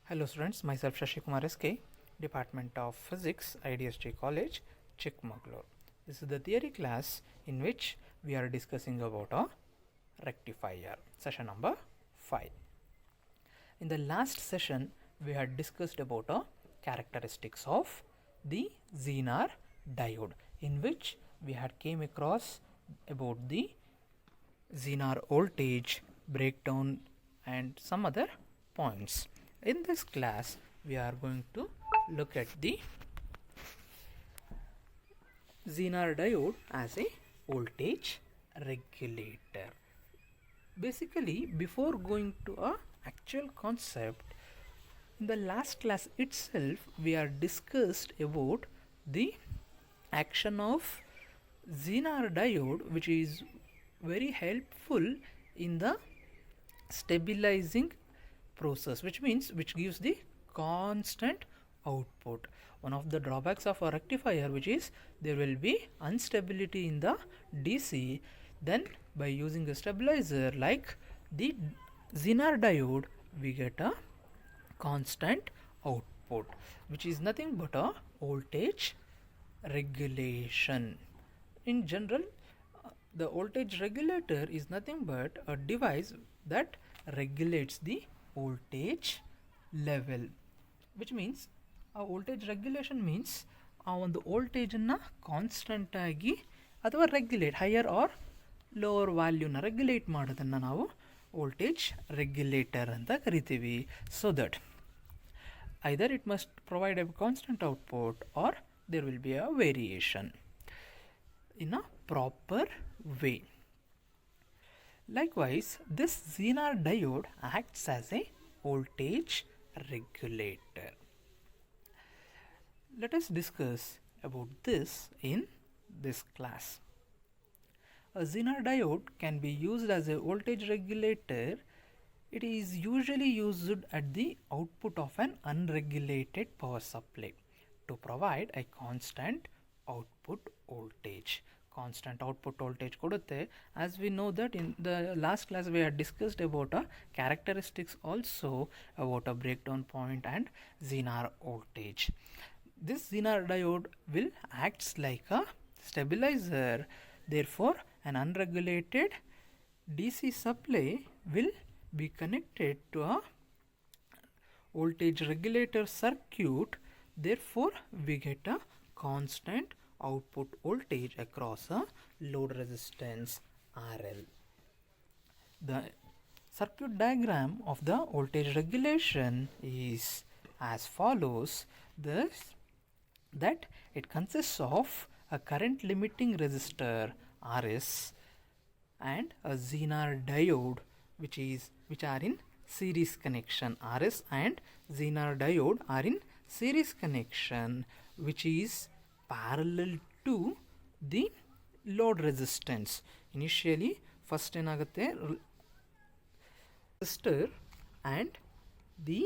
Hello students, myself Shashi Kumar SK, Department of Physics, IDST College, Chikmagalur. This is the theory class in which we are discussing about a rectifier, session number 5. In the last session, we had discussed about a characteristics of the Zener diode, in which we had came across about the Zener voltage, breakdown and some other points. In this class, we are going to look at the Zener diode as a voltage regulator. Basically, before going to a actual concept, in the last class itself, we are discussed about the action of Zener diode, which is very helpful in the stabilizing process, which means which gives the constant output. One of the drawbacks of a rectifier, which is there will be instability in the DC. Then by using a stabilizer like the Zener diode, we get a constant output, which is nothing but a voltage regulation. In general, the voltage regulator is nothing but a device that regulates the voltage level, which means a voltage regulation means ಆ ಒಂದು ವೋಲ್ಟೇಜನ್ನು constant ಆಗಿ ಅಥವಾ regulate higher or lower ವ್ಯಾಲ್ಯೂನ regulate ಮಾಡೋದನ್ನು ನಾವು voltage regulator ಅಂತ ಕರಿತೀವಿ. So that either it must provide a constant output or there will be a variation in a proper way. Likewise, this Zener diode acts as a voltage regulator. Let us discuss about this in this class. A Zener diode can be used as a voltage regulator. It is usually used at the output of an unregulated power supply to provide a constant output voltage. Constant output voltage kodutte. As we know that in the last class we had discussed about a characteristics also about a breakdown point and Zener voltage. This Zener diode will acts like a stabilizer. Therefore, an unregulated DC supply will be connected to a voltage regulator circuit. Therefore, we get a constant output voltage across a load resistance RL. The circuit diagram of the voltage regulation is as follows. This that it consists of a current limiting resistor RS and a Zener diode which are in series connection. RS and Zener diode are in series connection, which is parallel to the load resistance. Initially, first ಏನಾಗುತ್ತೆ resistor and the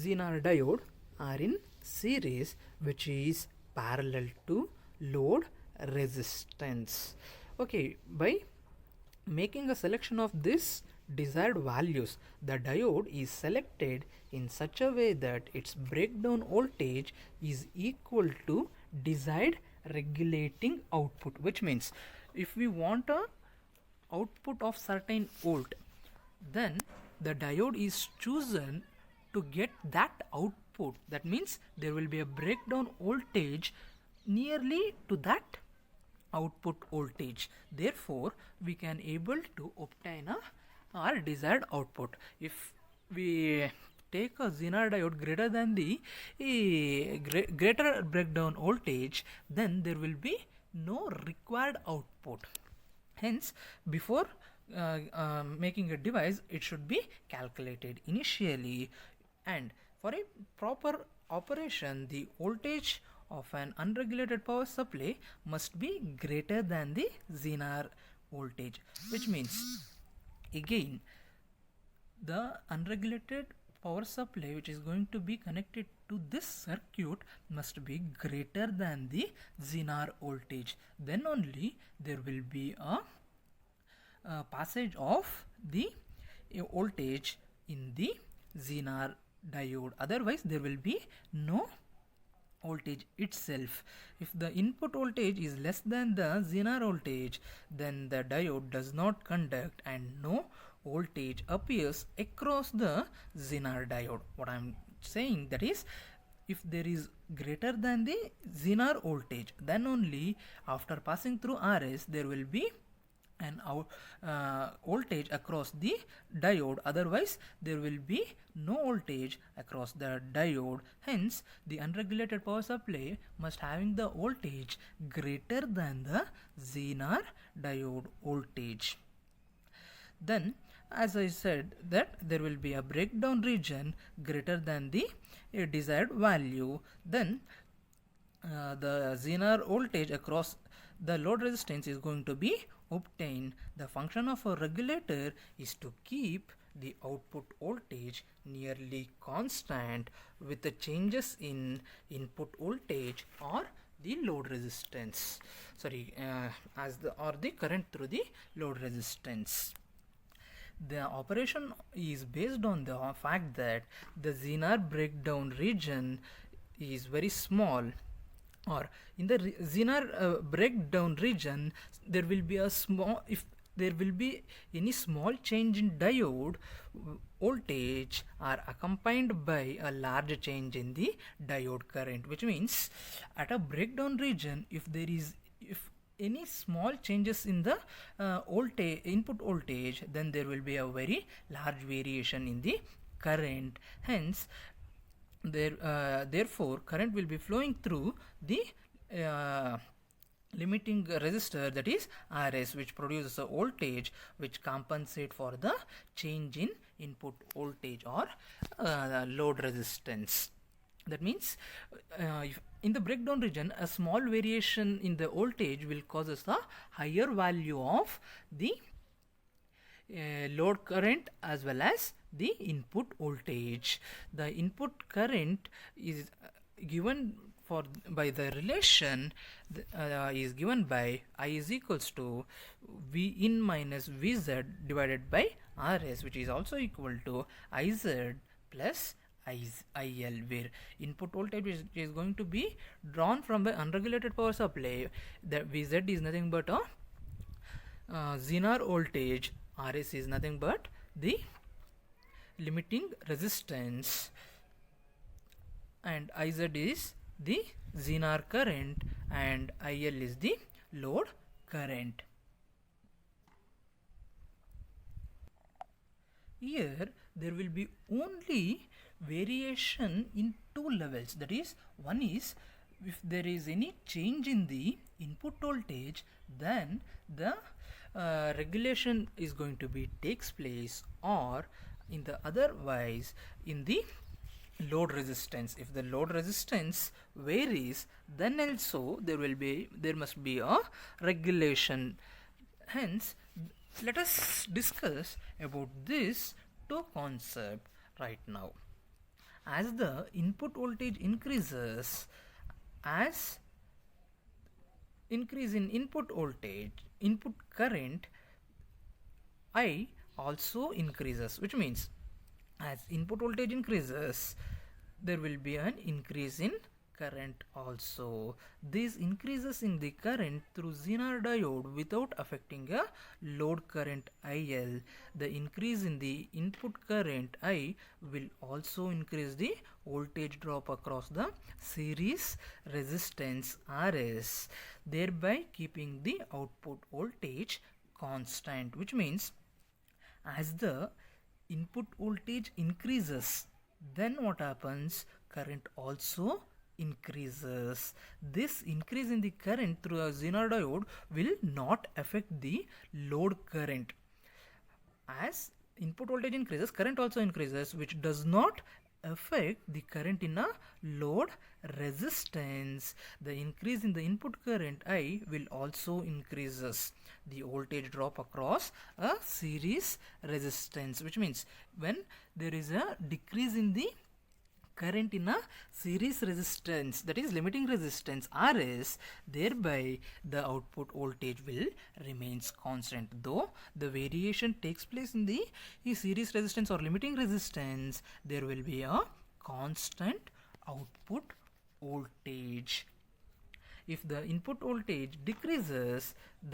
Zener diode are in series, which is parallel to load resistance. Okay, by making a selection of this desired values, the diode is selected in such a way that its breakdown voltage is equal to desired regulating output, which means if we want a output of certain volt, then the diode is chosen to get that output. That means there will be a breakdown voltage nearly to that output voltage. Therefore, we can able to obtain our desired output. If we take a Zener diode greater than the greater breakdown voltage, then there will be no required output. Hence, before making a device, it should be calculated initially, and for a proper operation, the voltage of an unregulated power supply must be greater than the Zener voltage, which means again the unregulated power supply which is going to be connected to this circuit must be greater than the Zener voltage. Then only there will be a passage of the voltage in the Zener diode, otherwise there will be no voltage itself. If the input voltage is less than the Zener voltage, then the diode does not conduct and no voltage appears across the Zener diode. What I am saying, that is, if there is greater than the Zener voltage, then only after passing through RS there will be an voltage across the diode, otherwise there will be no voltage across the diode. Hence the unregulated power supply must having the voltage greater than the Zener diode voltage. Then, as I said, that there will be a breakdown region greater than the desired value. Then the Zener voltage across the load resistance is going to be obtained. The function of a regulator is to keep the output voltage nearly constant with the changes in input voltage or the load resistance, or the current through the load resistance. The operation is based on the fact that the Zener breakdown region is very small, or in the Zener breakdown region there will be a small, if there will be any small change in diode voltage are accompanied by a large change in the diode current, which means at a breakdown region, if any small changes in the input voltage, then there will be a very large variation in the current. Hence therefore current will be flowing through the limiting resistor, that is RS, which produces a voltage which compensate for the change in input voltage or load resistance. That means if in the breakdown region a small variation in the voltage will cause us a higher value of the load current as well as the input voltage. The input current is given by the relation is given by I is equals to V in minus Vz divided by Rs, which is also equal to Iz plus IL, where input voltage is going to be drawn from the unregulated power supply. The Vz is nothing but a Zener voltage, Rs is nothing but the limiting resistance, and Iz is the Zener current and IL is the load current. Here there will be only variation in two levels, that is, one is if there is any change in the input voltage, then the regulation is going to be takes place, or in the otherwise in the load resistance. If the load resistance varies, then also there must be a regulation. Hence let us discuss about this two concept right now. As the input voltage increases, as increase in input voltage, input current I also increases, which means as input voltage increases, there will be an increase in current also. These increases in the current through Zener diode without affecting a load current IL. The increase in the input current I will also increase the voltage drop across the series resistance RS, thereby keeping the output voltage constant, which means as the input voltage increases, then what happens? Current also increases. This increase in the current through a Zener diode will not affect the load current. As input voltage increases, current also increases, which does not affect the current in a load resistance. The increase in the input current I will also increases the voltage drop across a series resistance, which means when there is a decrease in the current in a series resistance, that is limiting resistance Rs, thereby the output voltage will remains constant. Though the variation takes place in the series resistance or limiting resistance, there will be a constant output voltage. If the input voltage decreases,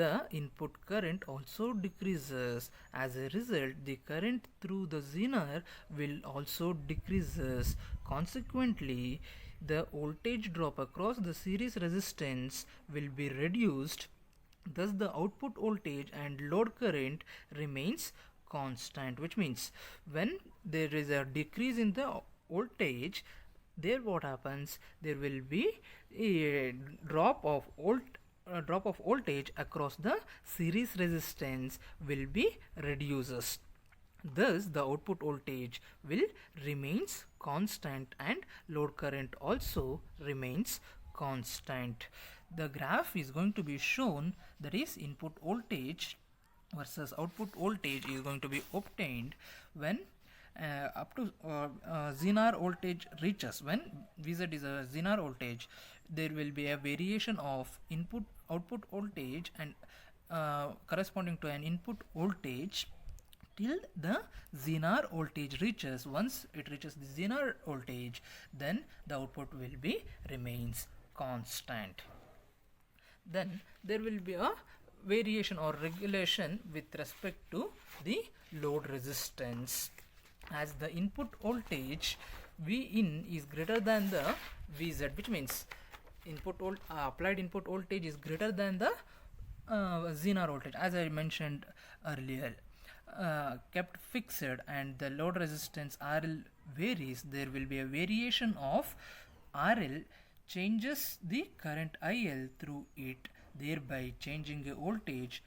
the input current also decreases. As a result, the current through the Zener will also decreases. Consequently, the voltage drop across the series resistance will be reduced. Thus, the output voltage and load current remains constant, which means when there is a decrease in the voltage, there what happens, there will be a drop of voltage across the series resistance will be reduces. Thus the output voltage will remains constant and load current also remains constant. The graph is going to be shown, that is input voltage versus output voltage is going to be obtained when up to Zener voltage reaches. When Vz is a Zener voltage, there will be a variation of input output voltage and corresponding to an input voltage till the Zener voltage reaches. Once it reaches the Zener voltage, then the output will be remains constant. Then there will be a variation or regulation with respect to the load resistance. As the input voltage Vin is greater than the Vz, which means applied input voltage is greater than the Zener voltage, as I mentioned earlier, kept fixed, and the load resistance RL varies, there will be a variation of RL changes the current IL through it, thereby changing a voltage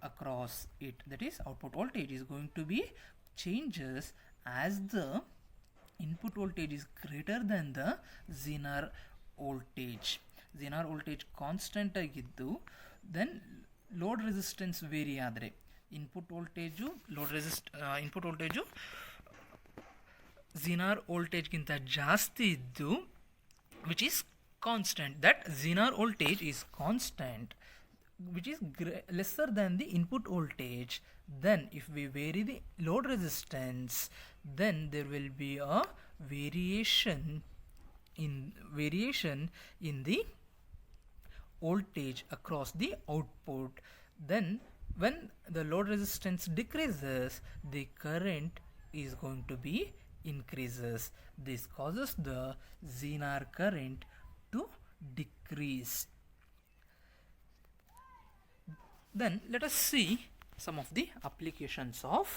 across it. That is, output voltage is going to be changes as the input voltage is greater than the Zener voltage. Zener voltage constant ಆಗಿದ್ದು, then load resistance very ಆದರೆ input voltage Zener voltage ಗಿಂತ ಜಾಸ್ತಿ ಇದ್ದು, which is constant, that Zener voltage is constant, which is lesser than the input voltage. Then if we vary the load resistance, then there will be a variation in the voltage across the output. Then when the load resistance decreases, the current is going to be increases. This causes the Zener current to decrease. Then let us see some of the applications of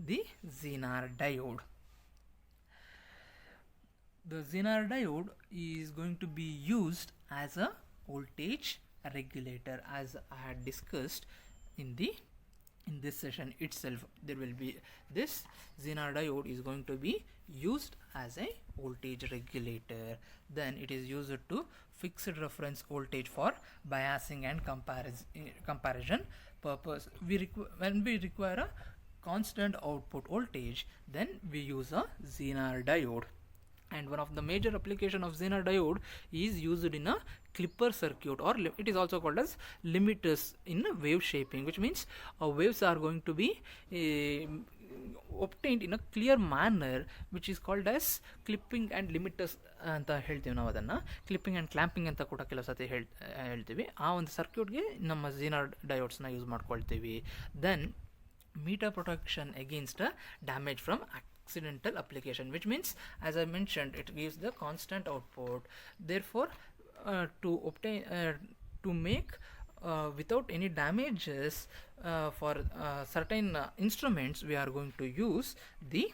the Zener diode. The Zener diode is going to be used as a voltage regulator, as I had discussed in this session itself. There will be this Zener diode is going to be used as a voltage regulator. Then it is used to fixed reference voltage for biasing and comparison purpose. When we require a constant output voltage, then we use a Zener diode. And one of the major application of Zener diode is used in a clipper circuit, or it is also called as limiters in wave shaping, which means waves are going to be obtained in a clear manner, which is called as clipping and limiters ಅಂತ ಹೇಳ್ತೀವಿ ನಾವು. ಅದನ್ನು clipping and clamping ಅಂತ ಕೂಡ ಕೆಲವು ಸತಿ ಹೇಳ್ತೀವಿ. ಆ ಒಂದು ಸರ್ಕ್ಯೂಟ್ಗೆ ನಮ್ಮ Zener ಡಯೋಡ್ಸ್ನ ಯೂಸ್ ಮಾಡ್ಕೊಳ್ತೀವಿ. Then meter protection against damage from accidental application, which means, as I mentioned, it gives the constant output. Therefore, to make without any damages for certain instruments, we are going to use the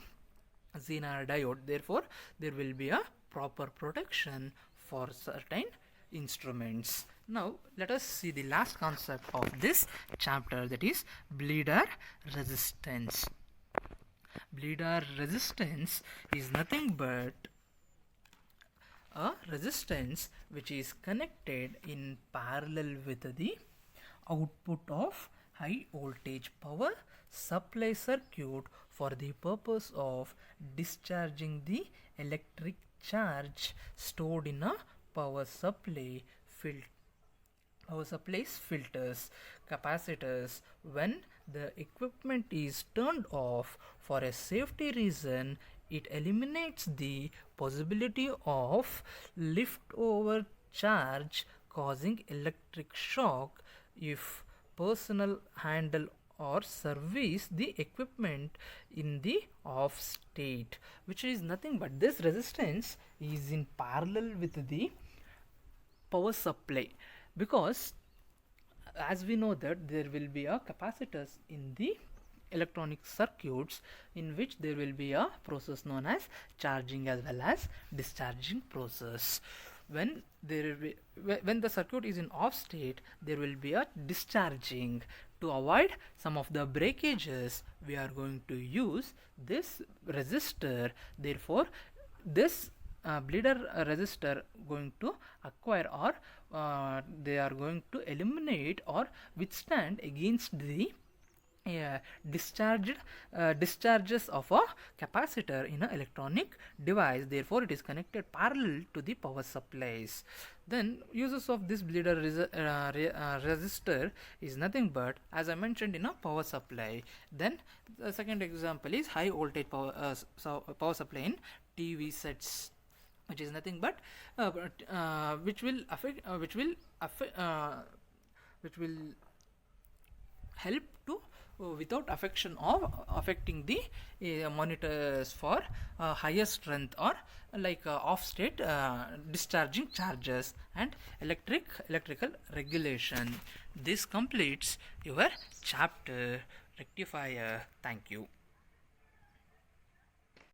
Zener diode. Therefore, there will be a proper protection for certain instruments. Now let us see the last concept of this chapter, that is bleeder resistance. Bleeder resistance is nothing but a resistance which is connected in parallel with the output of high voltage power supply circuit for the purpose of discharging the electric charge stored in a power supply filters capacitors. When the equipment is turned off for a safety reason, it eliminates the possibility of leftover charge causing electric shock. If personnel handle or service the equipment in the off state, which is nothing but this resistance is in parallel with the power supply, because as we know that there will be a capacitors in the electronic circuits, in which there will be a process known as charging as well as discharging process. When when the circuit is in off state, there will be a discharging. To avoid some of the breakages, we are going to use this resistor. Therefore, this bleeder resistor going to acquire, or they are going to eliminate or withstand against the discharges of a capacitor in an electronic device. Therefore, it is connected parallel to the power supplies. Then uses of this bleeder resistor is nothing but, as I mentioned, in a power supply. Then the second example is high voltage power supply in TV sets, which is nothing but which will help to without affecting the monitors for higher strength, or like off state discharging charges and electrical regulation. This completes your chapter rectifier. Thank you.